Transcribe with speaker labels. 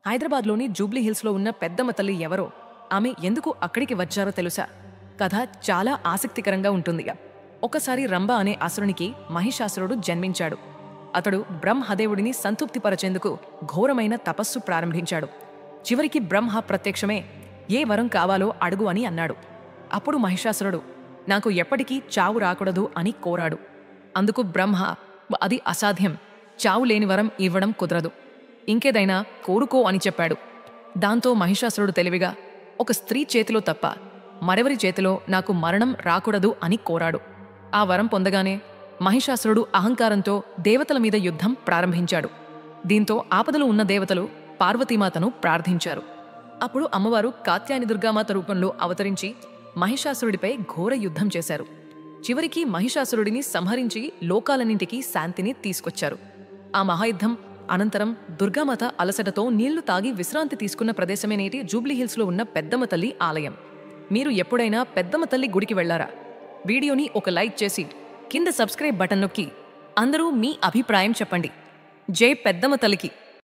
Speaker 1: హైదరాబాద్లోని జూబ్లీ హిల్స్లో ఉన్న పెద్దమ్మ తల్లి ఎవరో, ఆమె ఎందుకు అక్కడికి వచ్చారో తెలుసా? కథ చాలా ఆసక్తికరంగా ఉంటుంది. ఒకసారి రంభ అనే అసురునికి మహిషాసురుడు జన్మించాడు. అతడు బ్రహ్మదేవుడిని సంతృప్తిపరచేందుకు ఘోరమైన తపస్సు ప్రారంభించాడు. చివరికి బ్రహ్మ ప్రత్యక్షమే ఏ వరం కావాలో అడుగు అని అన్నాడు. అప్పుడు మహిషాసురుడు నాకు ఎప్పటికీ చావు రాకూడదు అని కోరాడు. అందుకు బ్రహ్మ అది అసాధ్యం, చావు లేని వరం ఇవ్వడం కుదరదు, ఇంకేదైనా కోరుకో అని చెప్పాడు. దాంతో మహిషాసురుడు తెలివిగా ఒక స్త్రీ చేతిలో తప్ప మరెవరి చేతిలో నాకు మరణం రాకూడదు అని కోరాడు. ఆ వరం పొందగానే మహిషాసురుడు అహంకారంతో దేవతల మీద యుద్ధం ప్రారంభించాడు. దీంతో ఆపదలు ఉన్న దేవతలు పార్వతీమాతను ప్రార్థించారు. అప్పుడు అమ్మవారు కాత్యాయని దుర్గామాత రూపంలో అవతరించి మహిషాసురుడిపై ఘోర యుద్ధం చేశారు. చివరికి మహిషాసురుడిని సంహరించి లోకాలన్నింటికీ శాంతిని తీసుకొచ్చారు. ఆ మహాయుద్ధం అనంతరం దుర్గామాత అలసటతో నీళ్లు తాగి విశ్రాంతి తీసుకున్న ప్రదేశమే నేటి జూబ్లీహిల్స్లో ఉన్న పెద్దమ్మ తల్లి ఆలయం. మీరు ఎప్పుడైనా పెద్దమ్మ తల్లి గుడికి వెళ్లారా? వీడియోని ఒక లైక్ చేసి కింద సబ్స్క్రైబ్ బటన్ నొక్కి అందరూ మీ అభిప్రాయం చెప్పండి. జై పెద్దమ్మ తల్లికి.